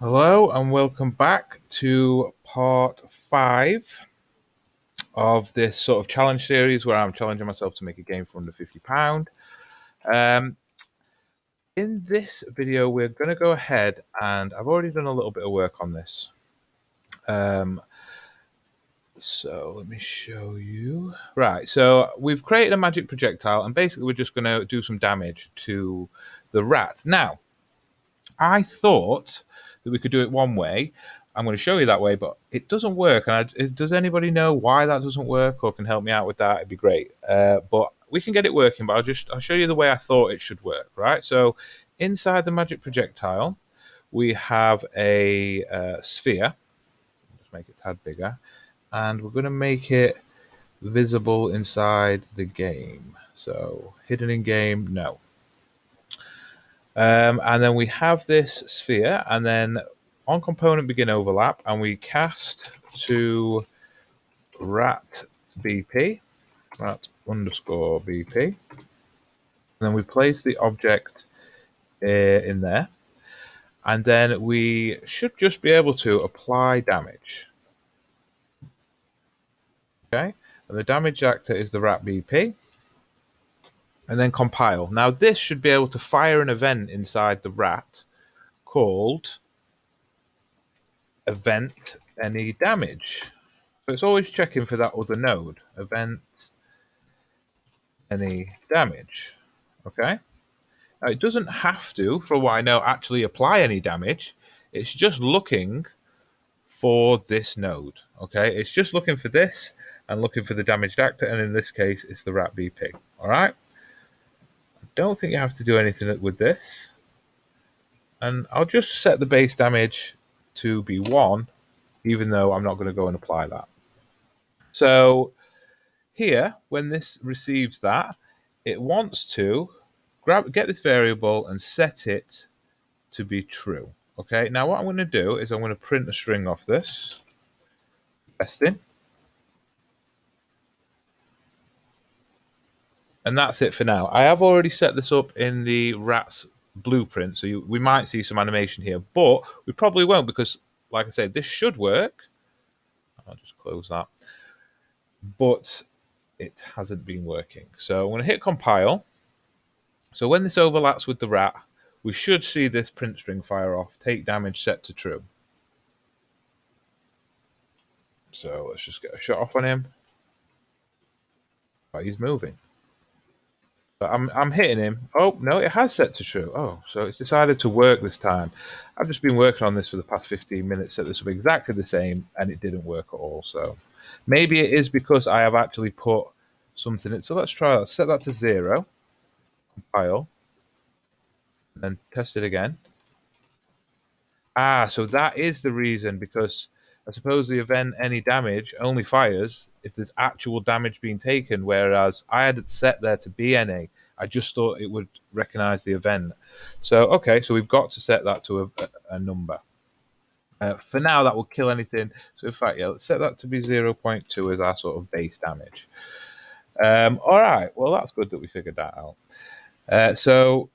Hello and welcome back to part 5 of this sort of challenge series where I'm challenging myself to make a game for under £50. In this video, we're going to go ahead and I've already done a little bit of work on this. So let me show you. Right, so we've created a magic projectile and basically we're just going to do some damage to the rat. Now, I thought that we could do it one way. I'm going to show you that way, but it doesn't work. And does anybody know why that doesn't work, or can help me out with that? It'd be great. But we can get it working. But I'll show you the way I thought it should work. Right. So inside the magic projectile, we have a sphere. Just make it a tad bigger, and we're going to make it visible inside the game. So hidden in game, no. And then we have this sphere, and then on component begin overlap, and we cast to rat BP, rat underscore BP. And then we place the object in there, and then we should just be able to apply damage. Okay, and the damage actor is the rat BP. And then compile. Now this should be able to fire an event inside the rat called event any damage. So it's always checking for that other node, event any damage. Okay. Now it doesn't have to, for what I know, actually apply any damage. It's just looking for this node. Okay. It's just looking for this and looking for the damaged actor. And in this case, it's the rat BP. All right. I don't think you have to do anything with this. And I'll just set the base damage to be 1, even though I'm not going to go and apply that. So here, when this receives that, it wants to get this variable and set it to be true. Okay, now what I'm going to do is I'm going to print a string off this. Testing. And that's it for now. I have already set this up in the rat's blueprint, so we might see some animation here, but we probably won't because, like I said, this should work. I'll just close that. But it hasn't been working. So I'm going to hit compile. So when this overlaps with the rat, we should see this print string fire off, take damage set to true. So let's just get a shot off on him. Oh, he's moving. But I'm hitting him. Oh, no, it has set to true. Oh, so it's decided to work this time. I've just been working on this for the past 15 minutes, set this up exactly the same, and it didn't work at all. So maybe it is because I have actually put something in. So let's try that. Set that to 0. Compile. And then test it again. So that is the reason, because I suppose the event any damage only fires if there's actual damage being taken, whereas I had it set there to be NA. I just thought it would recognize the event. So, okay, so we've got to set that to a number. For now, that will kill anything. So, in fact, yeah, let's set that to be 0.2 as our sort of base damage. All right, well, that's good that we figured that out. So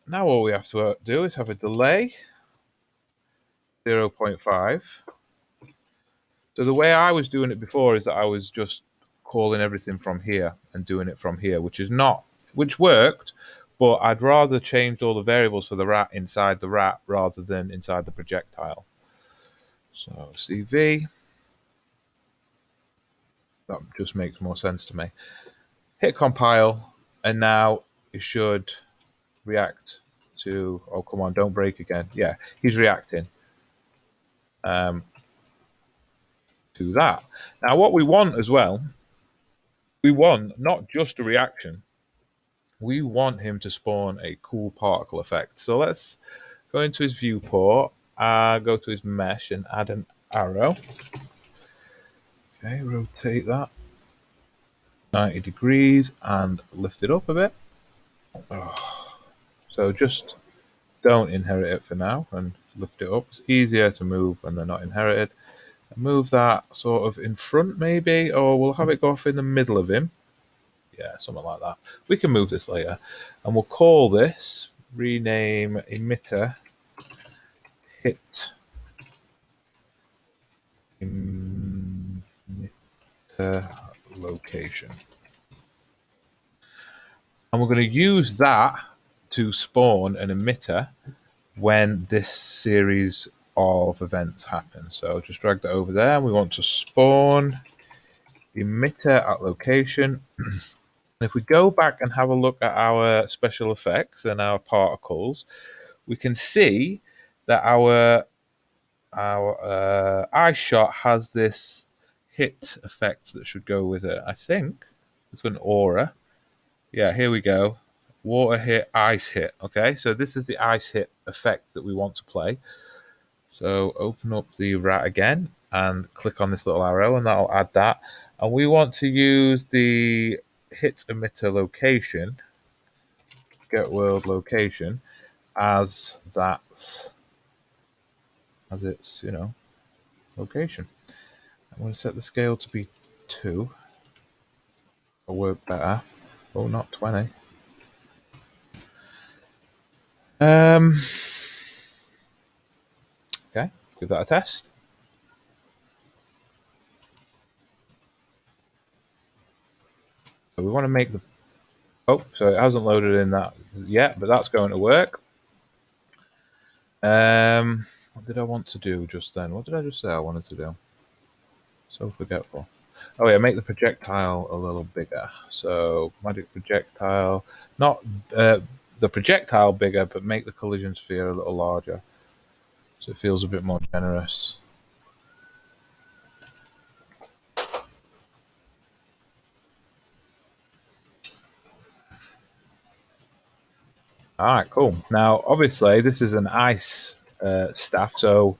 now all we have to do is have a delay. 0.5. So the way I was doing it before is that I was just calling everything from here and doing it from here, which worked, but I'd rather change all the variables for the rat inside the rat rather than inside the projectile. So CV, that just makes more sense to me. Hit compile, and now it should react to, oh, come on, don't break again. Yeah, he's reacting. To that. Now, what we want as well, we want not just a reaction, we want him to spawn a cool particle effect. So let's go into his viewport, go to his mesh and add an arrow. Okay, rotate that 90 degrees and lift it up a bit. So just don't inherit it for now and lift it up. It's easier to move when they're not inherited. Move that sort of in front maybe, or we'll have it go off in the middle of him. Yeah, something like that. We can move this later. And we'll call this, rename emitter hit location. And we're going to use that to spawn an emitter when this series of events happen. So just drag that over there. We want to spawn emitter at location. If we go back and have a look at our special effects and our particles, we can see that our eye shot has this hit effect that should go with it. I think it's an aura. Yeah, here we go. Water hit, ice hit. Okay, so this is the ice hit effect that we want to play. So open up the rat again and click on this little arrow, and that'll add that. And we want to use the hit emitter location, get world location, as its location. I'm going to set the scale to be 2. It'll work better. Oh, not 20. Okay, let's give that a test. So we want to make the... Oh, so it hasn't loaded in that yet, but that's going to work. What did I want to do just then? What did I just say I wanted to do? So forgetful. Oh yeah, make the projectile a little bigger. So magic projectile, not the projectile bigger, but make the collision sphere a little larger, so it feels a bit more generous. All right, cool. Now, obviously, this is an ice staff, so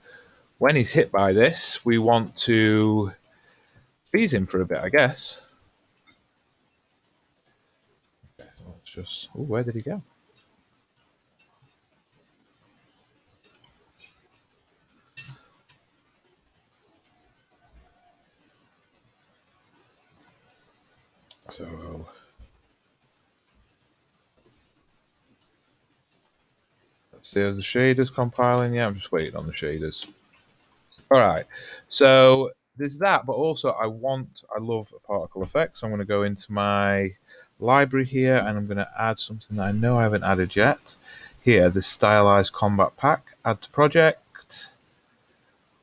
when he's hit by this, we want to freeze him for a bit, I guess. Okay, so let's just... Oh, where did he go? So let's see, as the shaders compiling. Yeah, I'm just waiting on the shaders. All right, so there's that, but also I love particle effects. So I'm going to go into my library here, and I'm going to add something that I know I haven't added yet. Here, the stylized combat pack. Add to project.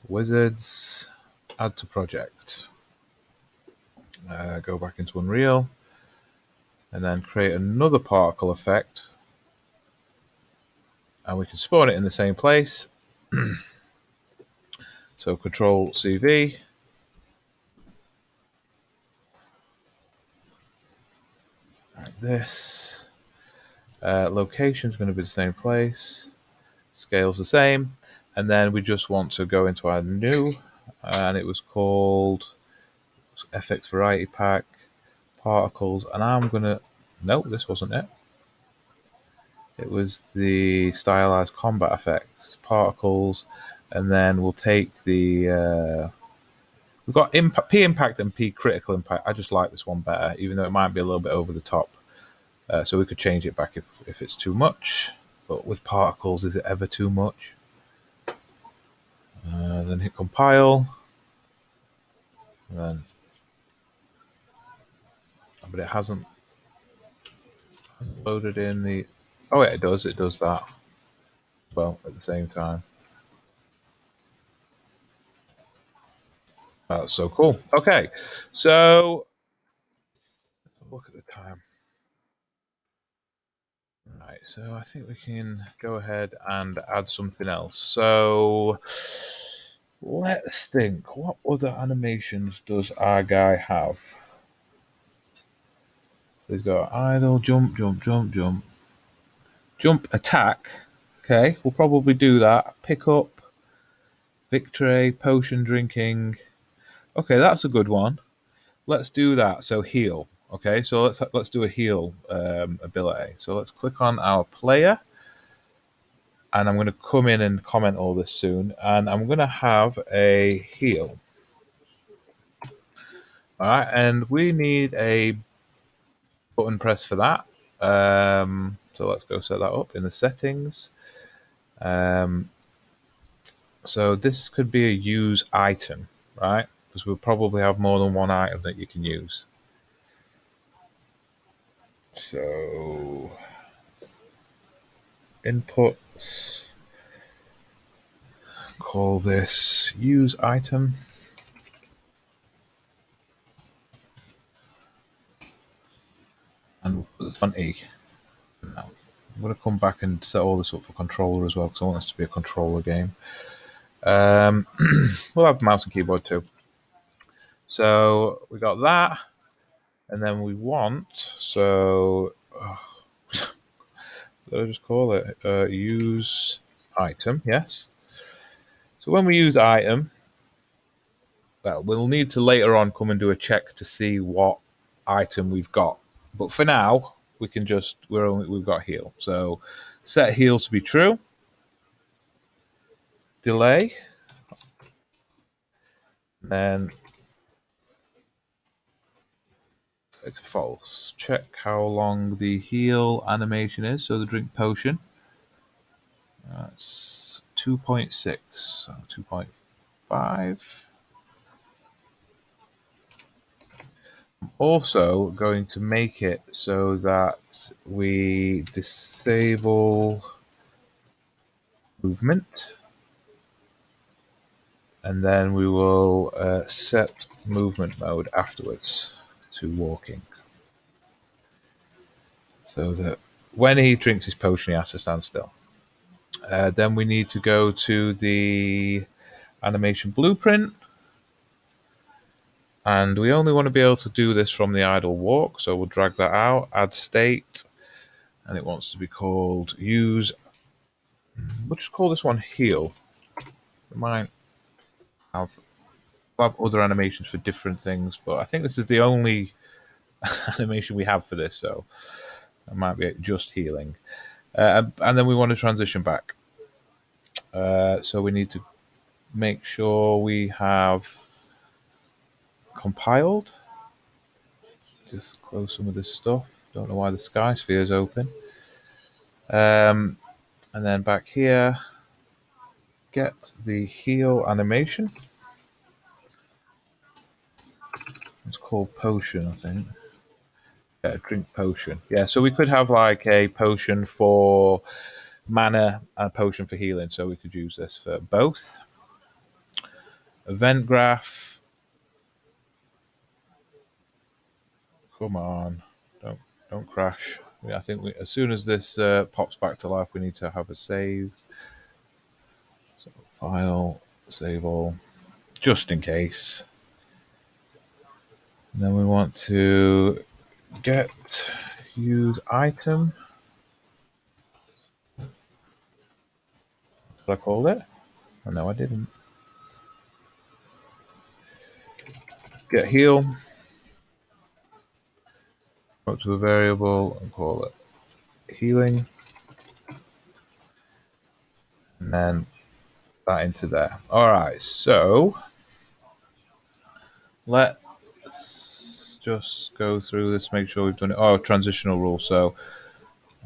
Wizards. Add to project. Go back into Unreal, and then create another particle effect, and we can spawn it in the same place. So Control CV. Like this. Location is going to be the same place. Scale's the same. And then we just want to go into our new, and it was called FX Variety Pack, Particles. And I'm going to, no, this wasn't it. It was the stylized combat effects, particles. And then we'll take the, we've got P impact and P critical impact. I just like this one better, even though it might be a little bit over the top. So we could change it back if it's too much. But with particles, is it ever too much? Then hit compile. And then, but it hasn't loaded in the... Oh yeah, it does that. Well, at the same time. That's so cool. Okay, so let's look at the time. Right, so I think we can go ahead and add something else. So let's think, what other animations does our guy have? So he's got idle, jump, jump, jump, jump. Jump, attack. Okay, we'll probably do that. Pick up, victory, potion drinking. Okay, that's a good one. Let's do that. So heal. Okay, so let's do a heal ability. So let's click on our player, and I'm going to come in and comment all this soon, and I'm going to have a heal. All right, and we need a button press for that. So let's go set that up in the settings. So this could be a use item, right? because we'll probably have more than one item that you can use. So inputs, call this use item. And we'll put this on E. Now, I'm going to come back and set all this up for controller as well, because I want this to be a controller game. We'll have mouse and keyboard too. So we got that, and then we want, so did I just call it use item? Yes. So when we use item, well, we'll need to later on come and do a check to see what item we've got. But for now, we can just we've got heal. So set heal to be true. Delay. Then it's false. Check how long the heal animation is. So the drink potion. That's 2.6. So 2.5. I'm also going to make it so that we disable movement. And then we will set movement mode afterwards to walking. So that when he drinks his potion, he has to stand still. Then we need to go to the animation blueprint. And we only want to be able to do this from the idle walk. So we'll drag that out, add state. And it wants to be called use. We'll just call this one heal. We might have other animations for different things, but I think this is the only animation we have for this, so it might be just healing. And then we want to transition back. So we need to make sure we have compiled. Just close some of this stuff. Don't know why the sky sphere is open. And then back here, get the heal animation. It's called potion, I think. Yeah, drink potion. Yeah, so we could have like a potion for mana and a potion for healing, so we could use this for both. Event graph. Come on, don't crash. Yeah, I think as soon as this pops back to life, we need to have a save. So file, save all, just in case. And then we want to get use item. That's what I called it. Oh, no, I didn't. Get heal. Go to a variable and call it healing. And then that into there. All right, so let's just go through this, make sure we've done it. Oh, transitional rule. So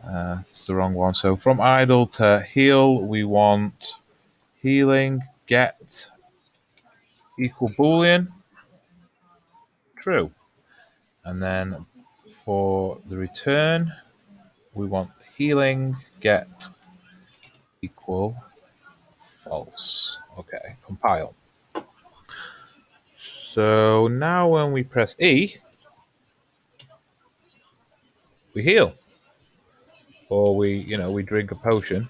it's the wrong one. So from idle to heal, we want healing get equal boolean true. And then for the return, we want healing get equal false. Okay, compile. So now when we press E, we heal. Or we drink a potion.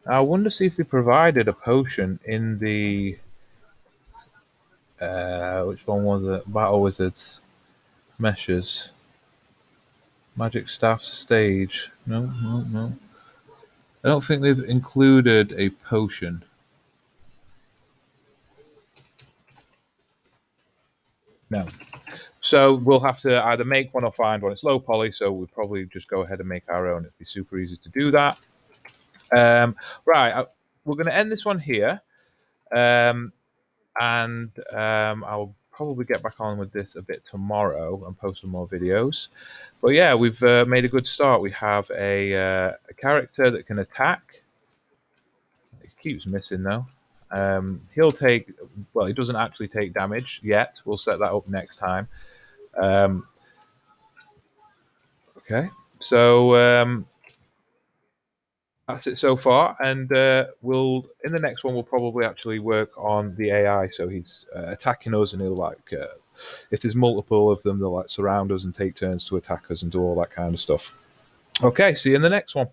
Now, I wonder if they provided a potion in the which one was it? Battle Wizards meshes. Magic Staff stage. No. I don't think they've included a potion. No. So we'll have to either make one or find one. It's low poly, so we'll probably just go ahead and make our own. It'd be super easy to do that. Right, we're going to end this one here. And I'll probably get back on with this a bit tomorrow and post some more videos. But yeah, we've made a good start. We have a character that can attack. It keeps missing though. He'll take, well, he doesn't actually take damage yet. We'll set that up next time. Um, okay, so that's it so far, and we'll in the next one we'll probably actually work on the AI. So he's attacking us, and he'll like if there's multiple of them, they'll like surround us and take turns to attack us and do all that kind of stuff. Okay, see you in the next one.